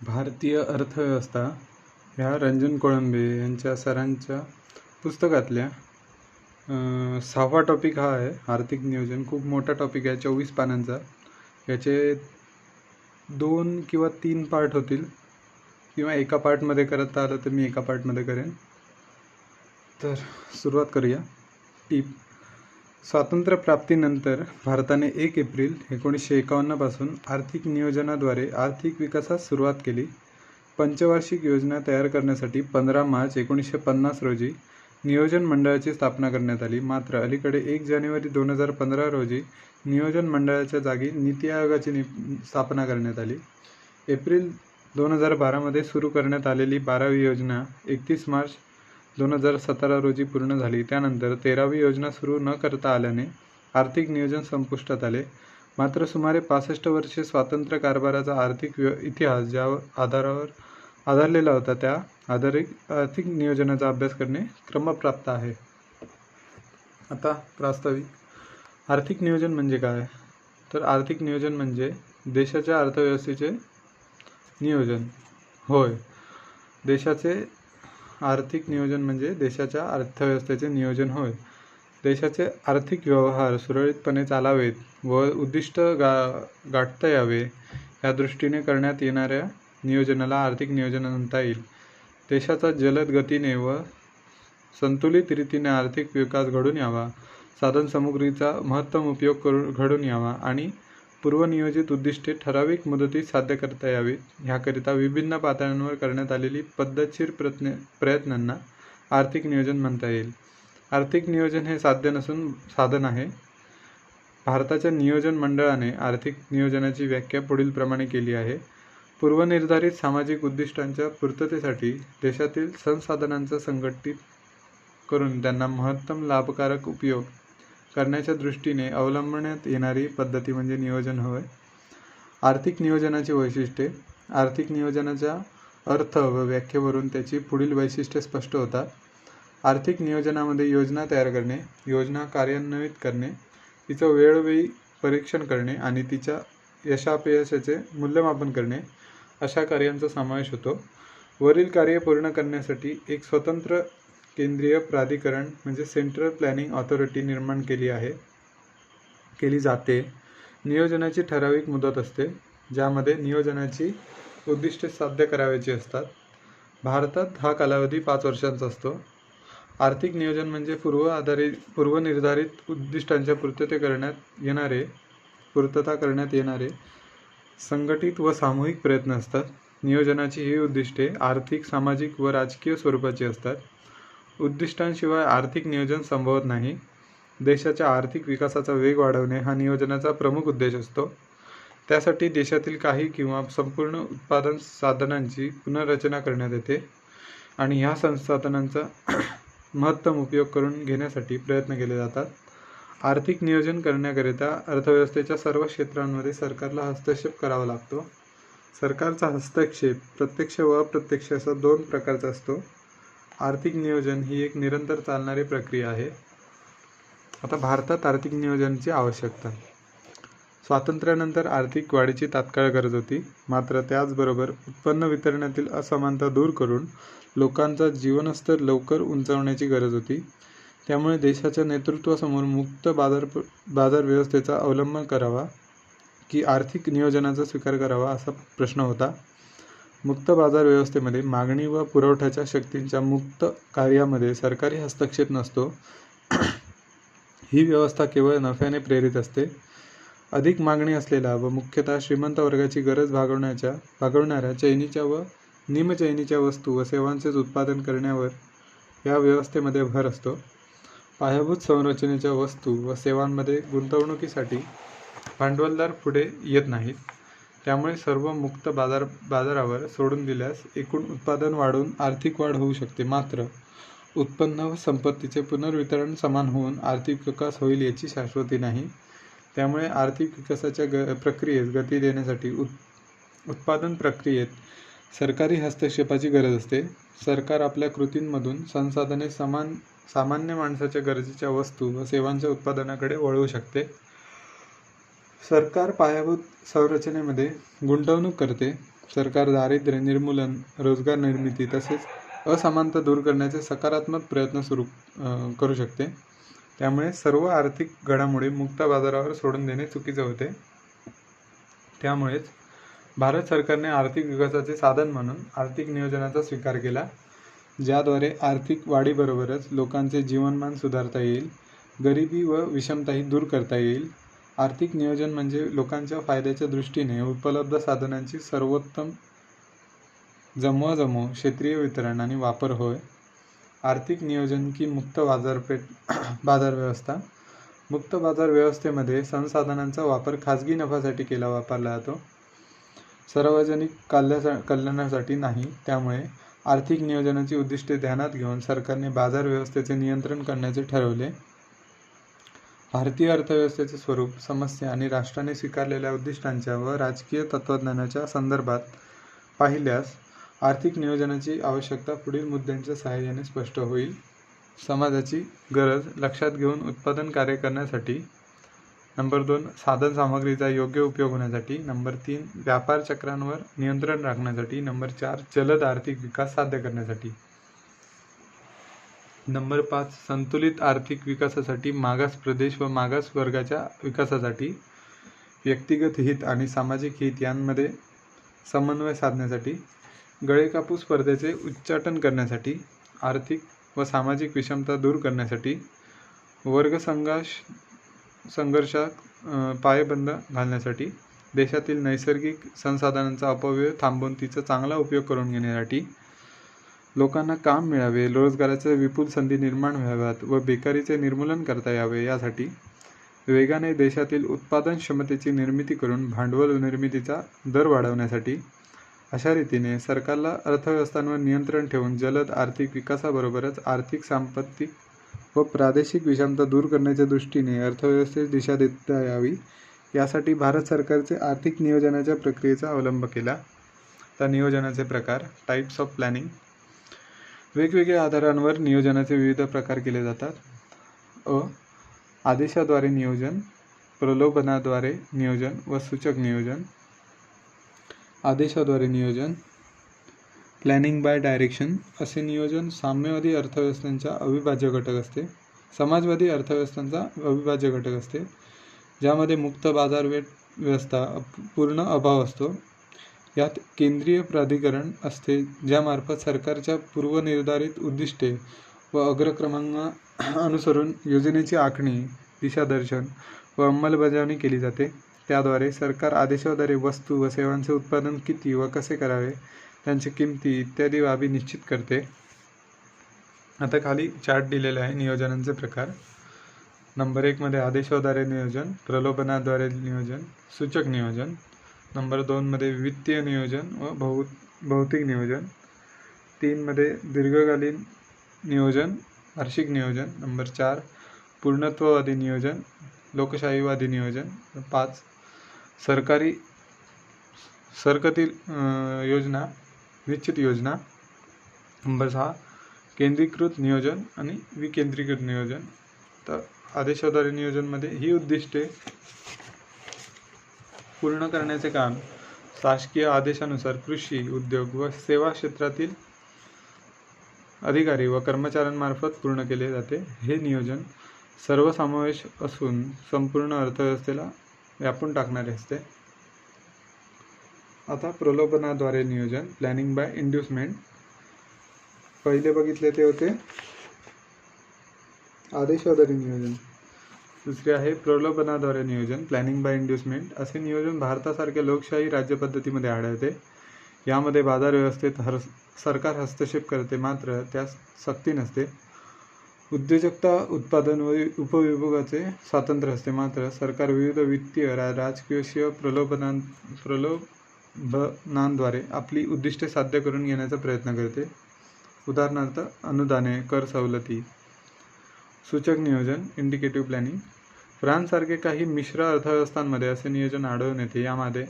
भारतीय अर्थव्यवस्था ह्या रंजन कोळंबे यांच्या सरांच्या पुस्तकातल्या 6वा टॉपिक हा आहे. आर्थिक नियोजन खूप मोठा टॉपिक आहे, 24 पानांचा. याचे 2 किंवा 3 पार्ट होतील, किंवा एका पार्टमध्ये करता आलं तर मी एका पार्टमध्ये करेन. तर सुरुवात करूया. टीप: स्वातंत्र्यप्राप्तीनंतर भारताने 1 एप्रिल 1951 पासून आर्थिक नियोजनाद्वारे आर्थिक विकासास सुरुवात केली. पंचवार्षिक योजना तयार करण्यासाठी 15 मार्च 1950 रोजी नियोजन मंडळाची स्थापना करण्यात आली. मात्र अलीकडे 1 जानेवारी 2015 रोजी नियोजन मंडळाच्या जागी नीती आयोगाची स्थापना करण्यात आली. एप्रिल 2012 मध्ये सुरू करण्यात आलेली 12वी योजना 31 मार्च 2017 रोजी पूर्ण झाली. त्यानंतर 13वी योजना सुरू न करता आल्याने आर्थिक नियोजन संपुष्टात आले. मात्र सुमारे 65 वर्षे स्वातंत्र्य कारभाराचा आर्थिक इतिहास ज्या आधारावर आधारलेला होता, त्या आधारित आर्थिक नियोजनाचा अभ्यास करणे क्रमप्राप्त आहे. आता प्रास्ताविक. आर्थिक नियोजन म्हणजे काय? तर आर्थिक नियोजन म्हणजे देशाच्या अर्थव्यवस्थेचे नियोजन होय. आर्थिक नियोजन म्हणजे देशाच्या अर्थव्यवस्थेचे नियोजन होय. देशाचे आर्थिक व्यवहार सुरळीतपणे चालावेत व उद्दिष्ट गाठता यावे या दृष्टीने करण्यात येणाऱ्या नियोजनाला आर्थिक नियोजन म्हणता येईल. देशाचा जलद गतीने व संतुलित रीतीने आर्थिक विकास घडून यावा, साधनसामुग्रीचा महत्तम उपयोग घडून यावा आणि पूर्वनियोजित उद्दिष्टे ठराविक मुदतीत साध्य करता यावीत, ह्याकरिता विभिन्न पातळ्यांवर करण्यात आलेली पद्धतशीर प्रयत्नांना आर्थिक नियोजन म्हणता येईल. आर्थिक नियोजन हे साध्य नसून साधन आहे. भारताच्या नियोजन मंडळाने आर्थिक नियोजनाची व्याख्या पुढीलप्रमाणे केली आहे. पूर्वनिर्धारित सामाजिक उद्दिष्टांच्या पूर्ततेसाठी देशातील संसाधनांचा संघटित करून त्यांना महत्तम लाभकारक उपयोग करण्याच्या दृष्टीने अवलंबण्यात येणारी पद्धती म्हणजे नियोजन होय. आर्थिक नियोजनाची वैशिष्ट्ये. आर्थिक नियोजनाच्या अर्थ व व्याख्येवरून त्याची पुढील वैशिष्ट्ये स्पष्ट होतात. आर्थिक नियोजनामध्ये योजना तयार करणे, योजना कार्यान्वित करणे, तिचं वेळोवेळी परीक्षण करणे आणि तिच्या यशापयशाचे मूल्यमापन करणे अशा कार्यांचा समावेश होतो. वरील कार्य पूर्ण करण्यासाठी एक स्वतंत्र केंद्रीय प्राधिकरण म्हणजे सेंट्रल प्लॅनिंग ऑथॉरिटी निर्माण केली जाते. नियोजनाची ठराविक मुदत असते, ज्यामध्ये नियोजनाची उद्दिष्टे साध्य करावयाची असतात. भारतात हा कालावधी 5 वर्षांचा असतो. आर्थिक नियोजन म्हणजे पूर्वनिर्धारित उद्दिष्टांच्या पूर्तता करण्यात येणारे संघटित व सामूहिक प्रयत्न असतात. नियोजनाची ही उद्दिष्टे आर्थिक, सामाजिक व राजकीय स्वरूपाची असतात. उद्दिष्टांशिवाय आर्थिक नियोजन संभवत नाही. देशाच्या आर्थिक विकासाचा वेग वाढवणे हा नियोजनाचा प्रमुख उद्देश असतो. त्यासाठी देशातील काही किंवा संपूर्ण उत्पादन साधनांची पुनर्रचना करण्यात येते आणि ह्या संसाधनांचा महत्तम उपयोग करून घेण्यासाठी प्रयत्न केले जातात. आर्थिक नियोजन करण्याकरिता अर्थव्यवस्थेच्या सर्व क्षेत्रांमध्ये सरकारला हस्तक्षेप करावा लागतो. सरकारचा हस्तक्षेप प्रत्यक्ष व अप्रत्यक्ष असा 2 प्रकारचा असतो. आर्थिक नियोजन ही एक निरंतर चालणारी प्रक्रिया आहे. आता भारतात आर्थिक नियोजनाची आवश्यकता. स्वातंत्र्यानंतर आर्थिक वाढीची तात्काळ गरज होती. मात्र त्याचबरोबर उत्पन्न वितरणातील असमानता दूर करून लोकांचा जीवनस्तर लवकर उंचावण्याची गरज होती. त्यामुळे देशाच्या नेतृत्वासमोर मुक्त बाजार व्यवस्थेचा अवलंब करावा की आर्थिक नियोजनाचा स्वीकार करावा असा प्रश्न होता. मुक्त बाजार व्यवस्थेमध्ये मागणी व पुरवठ्याच्या शक्तींच्या मुक्त कार्यामध्ये सरकारी हस्तक्षेप नसतो. ही व्यवस्था केवळ नफ्याने प्रेरित असते. अधिक मागणी असलेला व मुख्यतः श्रीमंत वर्गाची गरज भागवणाऱ्या चैनीच्या व निमचैनीच्या वस्तू व सेवांचे उत्पादन करण्यावर या व्यवस्थेमध्ये भर असतो. पायाभूत संरचनेच्या वस्तू व सेवांमध्ये गुंतवणुकीसाठी भांडवलदार पुढे येत नाहीत. त्यामुळे सर्व मुक्त बाजारावर सोडून दिल्यास एकूण उत्पादन वाढून आर्थिक वाढ होऊ शकते. मात्र उत्पन्न व संपत्तीचे पुनर्वितरण समान होऊन आर्थिक विकास होईल याची शाश्वती नाही. त्यामुळे आर्थिक विकासाच्या प्रक्रियेस गती देण्यासाठी उत्पादन प्रक्रियेत सरकारी हस्तक्षेपाची गरज असते. सरकार आपल्या कृतींमधून संसाधने सामान्य माणसाच्या गरजेच्या वस्तू व सेवांच्या उत्पादनाकडे वळवू शकते. सरकार पायाभूत संरचनेमध्ये गुंतवणूक करते सरकार दारिद्र्य निर्मूलन, रोजगार निर्मिती तसेच असमानता दूर करण्याचे सकारात्मक प्रयत्न करू शकते. त्यामुळे सर्व आर्थिक घडामोडी मुक्त बाजारावर सोडून देणे चुकीचे होते. त्यामुळेच भारत सरकारने आर्थिक विकासाचे साधन म्हणून आर्थिक नियोजनाचा स्वीकार केला, ज्याद्वारे आर्थिक वाढीबरोबरच लोकांचे जीवनमान सुधारता येईल, गरिबी व विषमताही दूर करता येईल. आर्थिक नियोजन म्हणजे लोकांच्या फायद्याच्या दृष्टीने उपलब्ध साधनांची सर्वोत्तम जमवाजमव, क्षेत्रीय वितरण आणि वापर होय. आर्थिक नियोजन की मुक्त बाजार व्यवस्था. मुक्त बाजार व्यवस्थेमध्ये संसाधनांचा वापर खाजगी नफासाठी वापरला जातो, सार्वजनिक कल्याणासाठी नाही. त्यामुळे आर्थिक नियोजनाची उद्दिष्टे ध्यानात घेऊन सरकारने बाजार व्यवस्थेचे नियंत्रण करण्याचे ठरवले. भारतीय अर्थव्यवस्थेचे स्वरूप, समस्या आणि राष्ट्राने स्वीकारलेल्या उद्दिष्टांच्या व राजकीय तत्त्वज्ञानाच्या संदर्भात पाहिल्यास आर्थिक नियोजनाची आवश्यकता पुढील मुद्द्यांच्या सहाय्याने स्पष्ट होईल. समाजाची गरज लक्षात घेऊन उत्पादन कार्य करण्यासाठी. नंबर 2, साधनसामग्रीचा योग्य उपयोग होण्यासाठी. नंबर 3, व्यापार चक्रांवर नियंत्रण राखण्यासाठी. नंबर 4, जलद आर्थिक विकास साध्य करण्यासाठी. नंबर 5, संतुलित आर्थिक विकासासाठी, मागास प्रदेश व मागास वर्गाच्या विकासासाठी, व्यक्तिगत हित आणि सामाजिक हित यांमध्ये समन्वय साधण्यासाठी, गळेकापूस स्पर्धेचे उच्चाटन करण्यासाठी, आर्थिक व सामाजिक विषमता दूर करण्यासाठी, वर्ग संघर्षात पायबंद घालण्यासाठी, देशातील नैसर्गिक संसाधनांचा अपव्यय थांबवून तिचा चांगला उपयोग करून घेण्यासाठी, लोकांना काम मिळावे, रोजगाराच्या विपुल संधी निर्माण व्हाव्यात व बेकारीचे निर्मूलन करता यावे यासाठी, वेगाने देशातील उत्पादन क्षमतेची निर्मिती करून भांडवल निर्मितीचा दर वाढवण्यासाठी. अशा रीतीने सरकारला अर्थव्यवस्थांवर नियंत्रण ठेवून जलद आर्थिक विकासाबरोबरच आर्थिक, सांस्कृतिक व प्रादेशिक विषमता दूर करण्याच्या दृष्टीने अर्थव्यवस्थेस दिशा देता यावी, यासाठी भारत सरकारचे आर्थिक नियोजनाच्या प्रक्रियेचा अवलंब केला. तर नियोजनाचे प्रकार. Types of planning. वेगवेगळ्या आधारांवर नियोजनाचे विविध प्रकार केले जातात. आदेशाद्वारे नियोजन, प्रलोभनाद्वारे नियोजन व सूचक नियोजन. आदेशाद्वारे नियोजन, प्लॅनिंग बाय डायरेक्शन. असे नियोजन साम्यवादी अर्थव्यवस्थांचा अविभाज्य घटक असते. समाजवादी अर्थव्यवस्थांचा अविभाज्य घटक असते, ज्यामध्ये मुक्त बाजार व्यवस्था पूर्ण अभाव असतो. यात केंद्रीय प्राधिकरण असते, ज्यामार्फत सरकारच्या पूर्वनिर्धारित उद्दिष्टे व अग्रक्रमांक अनुसरून योजनेची आखणी, दिशादर्शन व अंमलबजावणी केली जाते. त्याद्वारे सरकार आदेशाद्वारे वस्तू व सेवांचे उत्पादन किती व कसे करावे, त्यांची किंमती इत्यादी बाबी निश्चित करते. आता खाली चार्ट दिलेला आहे नियोजनांचे प्रकार. नंबर 1 मध्ये आदेशाद्वारे नियोजन, प्रलोभनाद्वारे नियोजन, सूचक नियोजन. नंबर 2 मध्ये वित्तीय नियोजन व भौतिक नियोजन. 3 मध्ये दीर्घकालीन नियोजन, वार्षिक नियोजन. नंबर 4 पूर्णत्ववादी नियोजन, लोकशाहीवादी नियोजन. 5 सरकारी योजना, निश्चित योजना. नंबर 6 केंद्रीकृत नियोजन आणि विकेंद्रीकृत नियोजन. तर आदेशाद्वारे नियोजनमध्ये ही उद्दिष्टे पूर्ण करण्याचे काम शासकीय आदेशानुसार कृषी, उद्योग व सेवा क्षेत्रातील अधिकारी व कर्मचाऱ्यांमार्फत पूर्ण केले जाते. हे नियोजन सर्वसमावेश असून संपूर्ण अर्थव्यवस्थेला व्यापून टाकणारे असते. आता प्रलोभनाद्वारे नियोजन, प्लॅनिंग बाय इंड्युसमेंट. पहिले बघितले ते होते आदेशाद्वारे नियोजन. दुसरे आहे प्रलोभनाद्वारे नियोजन, प्लॅनिंग बाय इंड्युसमेंट. असे नियोजन भारतासारख्या लोकशाही राज्यपद्धतीमध्ये आढळते. यामध्ये बाजार व्यवस्थेत सरकार हस्तक्षेप करते, मात्र त्यास सक्ती नसते. उद्योजकता, उत्पादन व उपविभागाचे स्वातंत्र्य असते, मात्र सरकार विविध वित्तीय, राजकीय प्रलोभनांद्वारे आपली उद्दिष्टे साध्य करून घेण्याचा प्रयत्न करते. उदाहरणार्थ अनुदाने, कर सवलती. सूचक नियोजन, इंडिकेटिव्ह प्लॅनिंग. फ्रान्ससारखे काही मिश्र अर्थव्यवस्थांमध्ये असे नियोजन आढळून येते. यामध्ये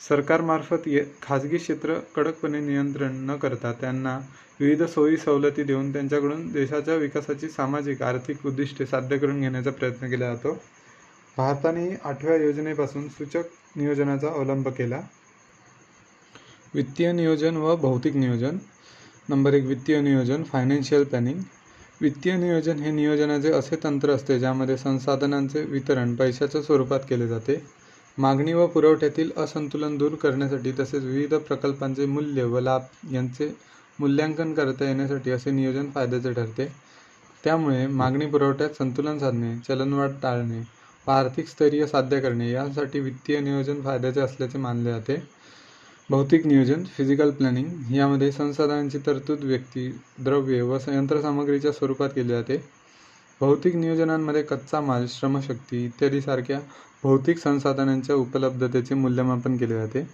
सरकारमार्फत खाजगी क्षेत्र कडकपणे नियंत्रण न करता त्यांना विविध सोयी सवलती देऊन त्यांच्याकडून देशाच्या विकासाची सामाजिक, आर्थिक उद्दिष्टे साध्य करून घेण्याचा प्रयत्न केला जातो. भारताने 8व्या योजनेपासून सूचक नियोजनाचा अवलंब केला. वित्तीय नियोजन व भौतिक नियोजन. नंबर 1 वित्तीय नियोजन, फायनान्शियल प्लॅनिंग. वित्तीय नियोजन हे नियोजनाचे असे तंत्र असते ज्यामध्ये संसाधनांचे वितरण पैशाच्या स्वरूपात केले जाते. मागणी व पुरवठ्यातील असंतुलन दूर करण्यासाठी तसेच विविध प्रकल्पांचे मूल्य व लाभ यांचे मूल्यांकन करता येण्यासाठी असे नियोजन फायद्याचे ठरते. त्यामुळे मागणी पुरवठ्यात संतुलन साधणे, चलनवाढ टाळणे व आर्थिक स्थैर्य साध्य करणे यासाठी वित्तीय नियोजन फायद्याचे असल्याचे मानले जाते. भौतिक नियोजन, फिजिकल प्लॅनिंग. यामध्ये संसाधनांची तरतूद व्यक्ती, द्रव्ये व यंत्रसामग्रीच्या स्वरूपात केली जाते. भौतिक नियोजनांमध्ये कच्चा माल, श्रमशक्ती इत्यादी सारख्या भौतिक संसाधनांच्या उपलब्धतेचे मूल्यमापन केले जाते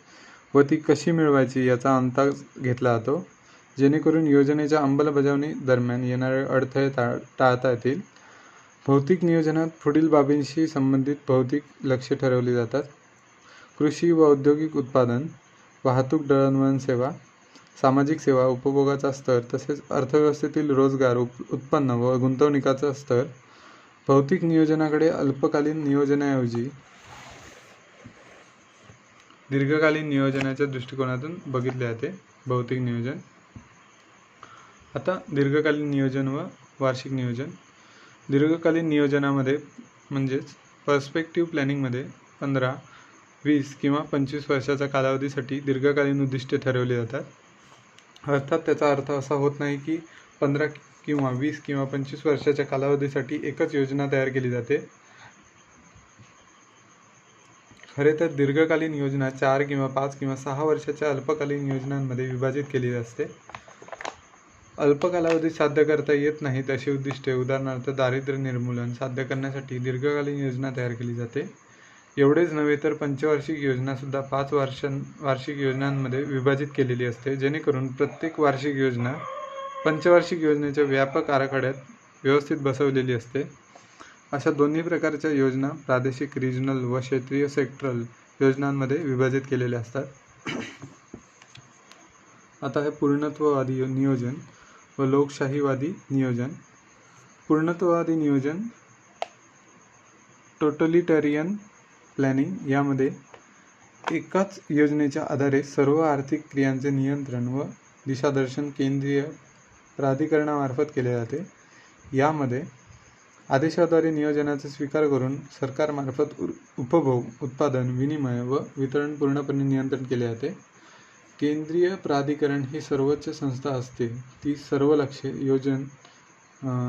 व ती कशी मिळवायची याचा अंदाज घेतला जातो, जेणेकरून योजनेच्या अंमलबजावणी दरम्यान येणारे अडथळे टाळता येतील. भौतिक नियोजनात पुढील बाबींशी संबंधित भौतिक लक्ष्ये ठरवली जातात. कृषी व औद्योगिक उत्पादन, वाहतूक, दळणवळण सेवा, सामाजिक सेवा, उपभोगाचा स्तर तसेच अर्थव्यवस्थेतील रोजगार, उत्पन्न व गुंतवणुकीचा स्तर. भौतिक नियोजनाकडे अल्पकालीन नियोजनाऐवजी दीर्घकालीन नियोजनाच्या दृष्टिकोनातून बघितले जाते. भौतिक नियोजन. आता दीर्घकालीन नियोजन व वार्षिक नियोजन. दीर्घकालीन नियोजनामध्ये म्हणजेच पर्स्पेक्टिव्ह प्लॅनिंगमध्ये 15, 20 किंवा 25 वर्षाच्या कालावधीसाठी दीर्घकालीन उद्दिष्टे ठरवली जातात. अर्थात त्याचा अर्थ असा होत नाही की 15 किंवा 20 किंवा 25 वर्षाच्या कालावधीसाठी एकच योजना तयार केली जाते. खरे तर दीर्घकालीन योजना 4 किंवा 5 किंवा 6 वर्षाच्या अल्पकालीन योजनांमध्ये विभाजित केली असते. अल्प कालावधीत साध्य करता येत नाहीत अशी उद्दिष्टे, उदाहरणार्थ दारिद्र्य निर्मूलन, साध्य करण्यासाठी दीर्घकालीन योजना तयार केली जाते. एवढेच नव्हे तर पंचवार्षिक योजनासुद्धा 5 वार्षिक योजनांमध्ये विभाजित केलेली असते, जेणेकरून प्रत्येक वार्षिक योजना पंचवार्षिक योजनेच्या व्यापक आराखड्यात व्यवस्थित बसवलेली असते. अशा दोन्ही प्रकारच्या योजना प्रादेशिक, रिजनल व क्षेत्रीय सेक्टरल योजनांमध्ये विभाजित केलेल्या असतात. आता आहे पूर्णत्ववादी नियोजन व लोकशाहीवादी नियोजन. पूर्णत्ववादी नियोजन, टोटलिटरियन प्लॅनिंग. यामध्ये एकाच योजनेच्या आधारे सर्व आर्थिक क्रियांचे नियंत्रण व दिशादर्शन केंद्रीय प्राधिकरणामार्फत केले जाते. यामध्ये आदेशाद्वारे नियोजनाचा स्वीकार करून सरकारमार्फत उपभोग, उत्पादन, विनिमय व वितरण पूर्णपणे नियंत्रण केले जाते. केंद्रीय प्राधिकरण ही सर्वोच्च संस्था असते. ती सर्व लक्ष्ये,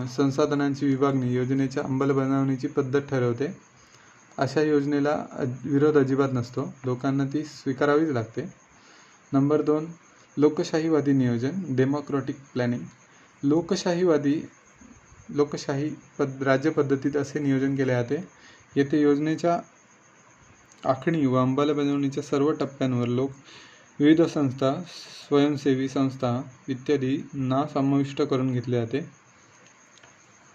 संसाधनांची विभागणी, योजनेच्या अंमलबजावणीची पद्धत ठरवते. अशा योजनेला विरोध अजिबात नसतो, लोकांना ती स्वीकारावीच लागते. नंबर 2 लोकशाहीवादी नियोजन, डेमोक्रॅटिक प्लॅनिंग. लोकशाही राज्यपद्धतीत असे नियोजन केले जाते. येथे योजनेच्या आखणी व अंमलबजावणीच्या सर्व टप्प्यांवर लोक, विविध संस्था, स्वयंसेवी संस्था इत्यादींना समाविष्ट करून घेतले जाते.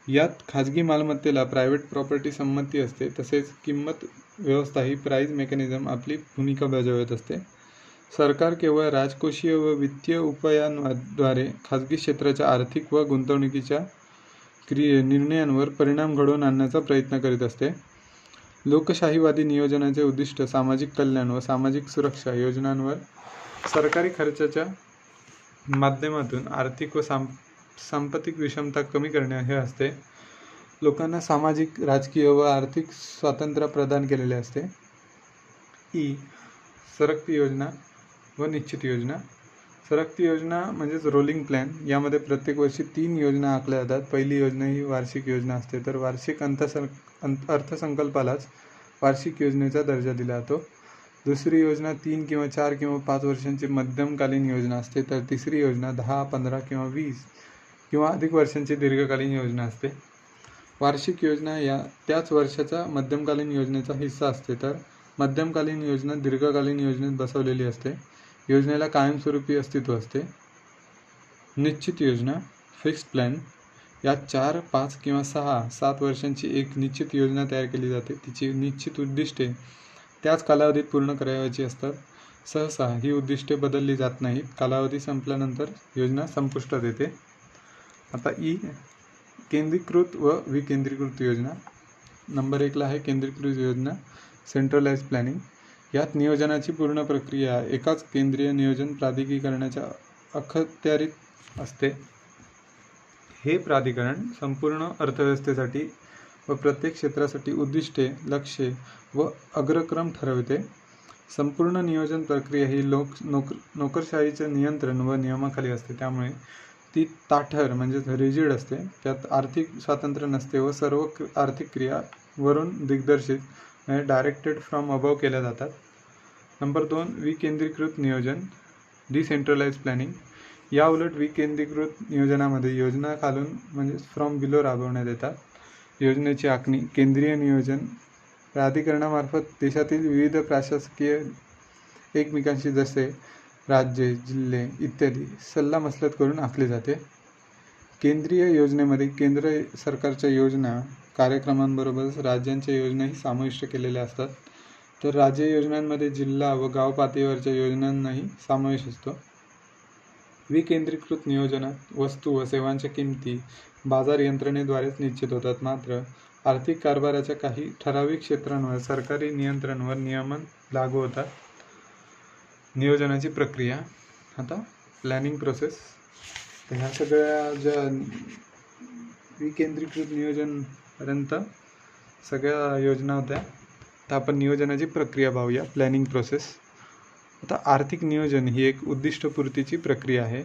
यात खाजगी मालमत्तेला प्रायव्हेट प्रॉपर्टी संमती असते. तसेच किंमत व्यवस्था ही प्राइस मेकॅनिझम आपली भूमिका बजावत असते. सरकार केवळ राजकोषीय व वित्तीय उपायांद्वारे खाजगी क्षेत्राच्या आर्थिक व गुंतवणुकीच्या निर्णयांवर परिणाम घडवून आणण्याचा प्रयत्न करीत असते. लोकशाहीवादी नियोजनाचे उद्दिष्ट सामाजिक कल्याण व सामाजिक सुरक्षा योजनांवर सरकारी खर्चाच्या माध्यमातून आर्थिक व सांपत्तिक विषमता कमी करणे हे असते. लोकांना सामाजिक, राजकीय व आर्थिक स्वातंत्र्य प्रदान केलेले असते. सरकती योजना व निश्चित योजना. सरकती योजना म्हणजेच रोलिंग प्लॅन. यामध्ये प्रत्येक वर्षी 3 योजना आखल्या जातात. पहिली योजना ही वार्षिक योजना असते, तर वार्षिक अर्थसंकल्पालाच वार्षिक योजनेचा दर्जा दिला जातो. दुसरी योजना 3 किंवा 4 किंवा 5 वर्षांची मध्यमकालीन योजना असते, तर तिसरी योजना 10, 15 किंवा 20 किंवा अधिक वर्षांची दीर्घकालीन योजना असते. वार्षिक योजना या त्याच वर्षाच्या मध्यमकालीन योजनेचा हिस्सा असते, तर मध्यमकालीन योजना दीर्घकालीन योजनेत बसवलेली असते. योजनेला कायमस्वरूपी अस्तित्व असते. निश्चित योजना, फिक्स्ड प्लॅन. यात 4, 5 किंवा 6, 7 वर्षांची एक निश्चित योजना तयार केली जाते. तिची निश्चित उद्दिष्टे त्याच कालावधीत पूर्ण करावयाची असतात. सहसा ही उद्दिष्टे बदलली जात नाहीत. कालावधी संपल्यानंतर योजना संपुष्टात येते. आता केंद्रीकृत व विकेंद्रीकृत योजना. नंबर 1ला आहे केंद्रीकृत योजना, सेंट्रलाइज प्लॅनिंग. यात नियोजनाची पूर्ण प्रक्रिया एकाच केंद्रीय नियोजन प्राधिकरणाच्या अखत्यारीत असते. हे प्राधिकरण संपूर्ण अर्थव्यवस्थेसाठी व प्रत्येक क्षेत्रासाठी उद्दिष्टे, लक्ष्ये व अग्रक्रम ठरवते. संपूर्ण नियोजन प्रक्रिया ही नोकरशाहीचे नियंत्रण व नियमाखाली असते, त्यामुळे ती ताठर म्हणजेच रिजिड असते. त्यात आर्थिक स्वातंत्र्य नसते व सर्व आर्थिक क्रिया वरून दिग्दर्शित म्हणजे डायरेक्टेड फ्रॉम अबव केल्या जातात. नंबर 2, विकेंद्रीकृत नियोजन, डिसेंट्रलाइज प्लॅनिंग. या उलट विकेंद्रीकृत नियोजनामध्ये योजना खालून म्हणजेच फ्रॉम बिलो राबवण्यात येतात. योजनेची आखणी केंद्रीय नियोजन प्राधिकरणामार्फत देशातील विविध प्रशासकीय एकमेकांशी जसे राज्ये, जिल्हे इत्यादी सल्लामसलत करून आखली जाते. केंद्रीय योजनेमध्ये केंद्र सरकारच्या योजना, कार्यक्रमांबरोबरच राज्यांच्या योजनाही समाविष्ट केलेल्या असतात. तर राज्य योजनांमध्ये जिल्हा व गाव पातळीवरच्या योजनांनाही समावेश असतो. विकेंद्रीकृत नियोजनात वस्तू व सेवांच्या किमती बाजार यंत्रणेद्वारेच निश्चित होतात. मात्र आर्थिक कारभाराच्या काही ठराविक क्षेत्रांवर सरकारी नियंत्रण व नियमन लागू होतात. नियोजनाची प्रक्रिया, आता प्लॅनिंग प्रोसेस. तर ह्या सगळ्या ज्या विकेंद्रीकृत नियोजनपर्यंत सगळ्या योजना होत्या, तर आपण नियोजनाची प्रक्रिया पाहूया, प्लॅनिंग प्रोसेस. आता आर्थिक नियोजन ही एक उद्दिष्टपूर्तीची प्रक्रिया आहे.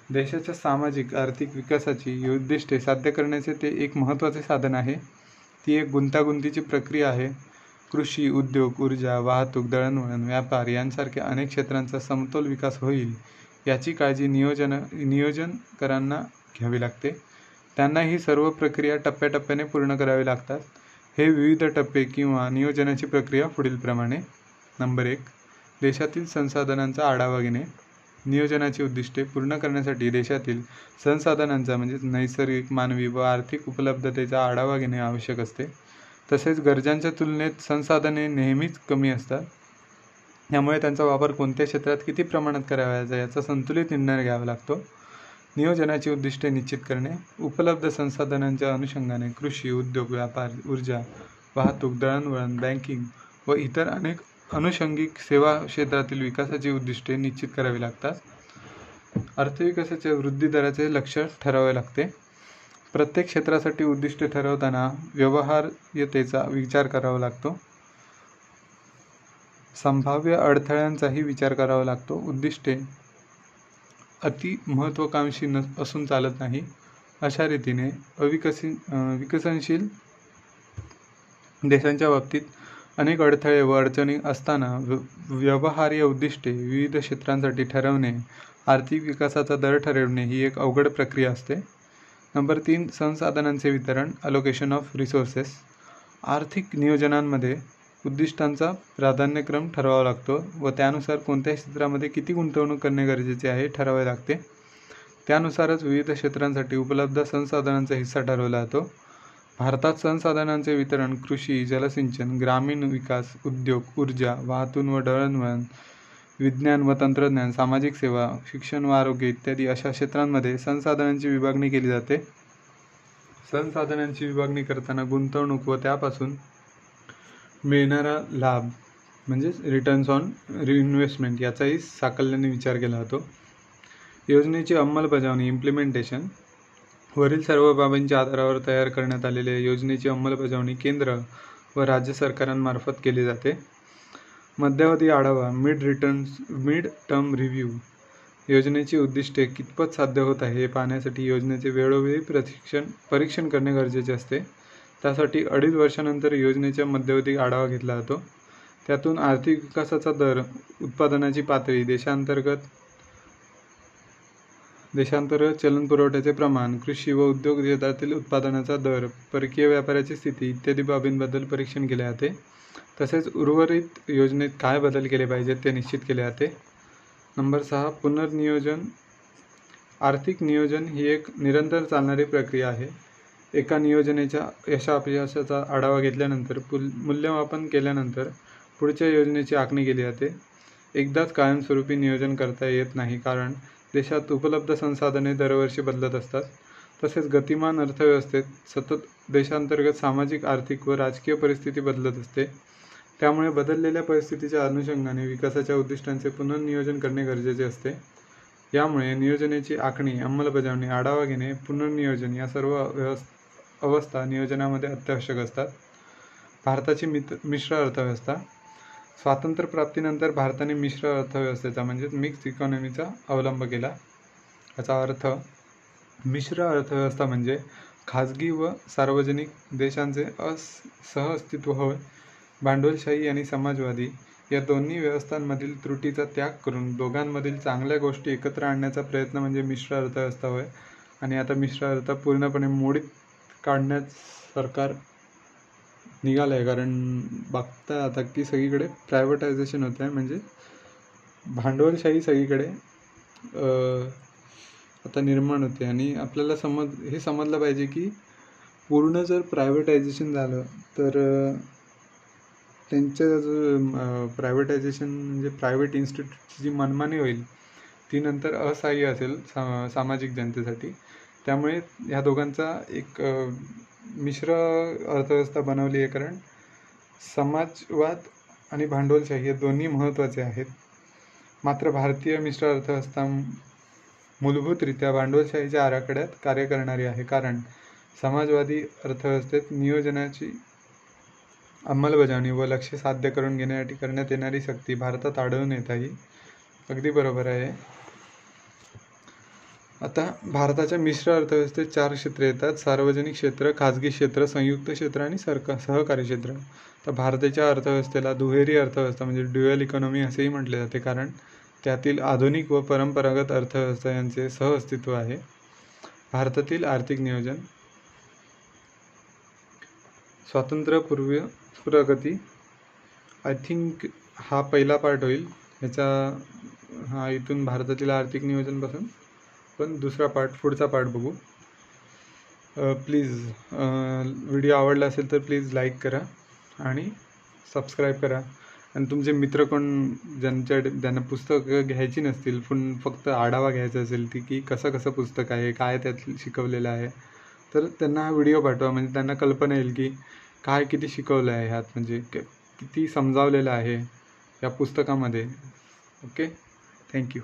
देशाच्या सामाजिक आर्थिक विकासाची उद्दिष्टे साध्य करण्याचे ते एक महत्त्वाचे साधन आहे. ती एक गुंतागुंतीची प्रक्रिया आहे. कृषी, उद्योग, ऊर्जा, वाहतूक, दळणवळण, व्यापार यांसारख्या अनेक क्षेत्रांचा समतोल विकास होईल याची काळजी नियोजनकारांना घ्यावी लागते. त्यांना ही सर्व प्रक्रिया टप्प्याटप्प्याने पूर्ण करावी लागतात. हे विविध टप्पे किंवा नियोजनाची प्रक्रिया पुढीलप्रमाणे. नंबर 1, देशातील संसाधनांचा आढावा घेणे. नियोजनाची उद्दिष्टे पूर्ण करण्यासाठी देशातील संसाधनांचा म्हणजेच नैसर्गिक, मानवी व आर्थिक उपलब्धतेचा आढावा घेणे आवश्यक असते. तसेच गरजांच्या तुलनेत संसाधने नेहमीच कमी असतात. त्यामुळे त्यांचा वापर कोणत्या क्षेत्रात किती प्रमाणात करायचा याचा संतुलित निर्णय घ्यावा लागतो. नियोजनाची उद्दिष्टे निश्चित करणे. उपलब्ध संसाधनांच्या अनुषंगाने कृषी, उद्योग, व्यापार, ऊर्जा, वाहतूक, दळणवळण, बँकिंग व इतर अनेक अनुषंगिक सेवा क्षेत्रातील विकासाची उद्दिष्टे निश्चित करावी लागतात. अर्थविकासाच्या वृद्धी दराचे लक्ष्य ठरवावे लागते. प्रत्येक क्षेत्रासाठी उद्दिष्टे ठरवताना व्यवहार्यतेचा विचार करावा लागतो. संभाव्य अडथळ्यांचाही विचार करावा लागतो. उद्दिष्टे अति महत्त्वाकांक्षी असून चालत नाही. अशा रीतीने विकसनशील देशांच्या बाबतीत अनेक अडथळे व अडचणी असताना व्यवहार्य उद्दिष्टे विविध क्षेत्रांसाठी ठरवणे, आर्थिक विकासाचा दर ठरवणे ही एक अवघड प्रक्रिया असते. नंबर 3, संसाधनांचे वितरण, अलोकेशन ऑफ रिसोर्सेस. आर्थिक नियोजनांमध्ये उद्दिष्टांचा प्राधान्यक्रम ठरवावा लागतो व त्यानुसार कोणत्या क्षेत्रामध्ये किती गुंतवणूक करणे गरजेचे आहे ठरवावे लागते. त्यानुसारच विविध क्षेत्रांसाठी उपलब्ध संसाधनांचा हिस्सा ठरवला जातो. भारतात संसाधनांचे वितरण कृषी, जलसिंचन, ग्रामीण विकास, उद्योग, ऊर्जा, वाहतूक व दळणवळण, विज्ञान व तंत्रज्ञान, सामाजिक सेवा, शिक्षण व आरोग्य इत्यादी अशा क्षेत्रांमध्ये संसाधनांची विभागणी केली जाते. संसाधनांची विभागणी करताना गुंतवणूक व त्यापासून मिळणारा लाभ म्हणजेच रिटर्न्स ऑन इन्व्हेस्टमेंट याचाही साकल्याने विचार केला जातो. योजनेची अंमलबजावणी, इम्प्लिमेंटेशन. वरील सर्व बाबींच्या आधारावर तयार करण्यात आलेल्या योजनेची अंमलबजावणी केंद्र व राज्य सरकारांमार्फत केली जाते. मध्यावधी आढावा, मिड टर्म रिव्ह्यू. योजनेची उद्दिष्टे कितपत साध्य होत आहे हे पाहण्यासाठी योजनेचे वेळोवेळी परीक्षण करणे गरजेचे असते. त्यासाठी 2.5 वर्षानंतर योजनेचा मध्यावधी आढावा घेतला जातो. त्यातून आर्थिक विकासाचा दर, उत्पादनाची पातळी, देशांतर्गत चलन पुरवठ्याचे प्रमाण, कृषी व उद्योग क्षेत्रातील उत्पादनाचा दर, परकीय व्यापाराची स्थिती इत्यादी बाबींबद्दल परीक्षण केले जाते. तसेच उर्वरित योजनेत काय बदल केले पाहिजेत ते निश्चित केले जाते. नंबर 6, पुनर्नियोजन. आर्थिक नियोजन ही एक निरंतर चालणारी प्रक्रिया आहे. एका नियोजनेच्या यशापयशाचा आढावा घेतल्यानंतर मूल्यमापन केल्यानंतर पुढच्या योजनेची आखणी केली जाते. एकदाच कायमस्वरूपी नियोजन करता येत नाही, कारण देशात उपलब्ध संसाधने दरवर्षी बदलत असतात. तसेच गतिमान अर्थव्यवस्थेत सतत देशांतर्गत सामाजिक, आर्थिक व राजकीय परिस्थिती बदलत असते. त्यामुळे बदललेल्या परिस्थितीच्या अनुषंगाने विकासाच्या उद्दिष्टांचे पुनर्नियोजन करणे गरजेचे असते. यामुळे नियोजनाची आखणी, अंमलबजावणी, आढावा घेणे, पुनर्नियोजन या सर्व अवस्था नियोजनामध्ये अत्यावश्यक असतात. भारताची मिश्र अर्थव्यवस्था. स्वातंत्र्यप्राप्तीनंतर भारताने मिश्र अर्थव्यवस्थेचा म्हणजेच मिक्स्ड इकॉनॉमीचा अवलंब केला. याचा अर्थ मिश्र अर्थव्यवस्था म्हणजे खाजगी व सार्वजनिक देशांचे सहअस्तित्व होय. भांडवलशाही आणि समाजवादी या दोन्ही व्यवस्थांमधील त्रुटीचा त्याग करून दोघांमधील चांगल्या गोष्टी एकत्र आणण्याचा प्रयत्न म्हणजे मिश्र अर्थव्यवस्था होय. आणि आता मिश्र अर्थ पूर्णपणे मोडीत काढण्यात सरकार निघालं आहे. कारण बघताय आता की सगळीकडे प्रायव्हेटायझेशन होत आहे, म्हणजे भांडवलशाही सगळीकडे आता निर्माण होते. आणि आपल्याला हे समजलं पाहिजे की पूर्ण जर प्रायव्हेटायझेशन झालं तर त्यांचं जो प्रायव्हेटायझेशन म्हणजे प्रायव्हेट इन्स्टिट्यूटची जी मनमानी होईल ती नंतर असह्य असेल सामाजिक जनतेसाठी. त्यामुळे ह्या दोघांचा एक मिश्र अर्थव्यवस्था बनवली आहे. कारण समाजवाद आणि भांडवलशाही हे दोन्ही महत्त्वाचे आहेत. मात्र भारतीय मिश्र अर्थव्यवस्था मूलभूतरित्या भांडवलशाहीच्या आराखड्यात कार्य करणारी आहे. कारण समाजवादी अर्थव्यवस्थेत नियोजनाची अंमलबजावणी व लक्ष्य साध्य करून घेण्यासाठी करण्यात येणारी सक्ती भारतात आढळून येत आहे. अगदी बरोबर आहे. आता भारताच्या मिश्र अर्थव्यवस्थेत 4 क्षेत्रे येतात: सार्वजनिक क्षेत्र, खाजगी क्षेत्र, संयुक्त क्षेत्र आणि सहकारी क्षेत्र. तर भारताच्या अर्थव्यवस्थेला दुहेरी अर्थव्यवस्था म्हणजे ड्युअल इकॉनॉमी असेही म्हटले जाते. कारण त्यातील आधुनिक व परंपरागत अर्थव्यवस्था यांचे सहअस्तित्व आहे. भारतातील आर्थिक नियोजन. स्वातंत्र्यपूर्व प्रगती. आय थिंक हा पहिला पार्ट होईल इथून भारतातील आर्थिक नियोजनपासून. पण दुसरा पुढचा पार्ट बघू. प्लीज व्हिडिओ आवडला असेल तर प्लीज लाईक करा आणि सबस्क्राईब करा. आणि तुमचे मित्र कोण ज्यांना पुस्तकं घ्यायची नसतील पण फक्त आढावा घ्यायचा असेल की कसं पुस्तक आहे, काय त्यात शिकवलेलं आहे, तर त्यांना हा व्हिडिओ पाठवा. म्हणजे त्यांना कल्पना येईल की काय किती शिकवलं आहे ह्यात, म्हणजे किती समजावलेलं आहे या पुस्तकामध्ये. Okay, thank you.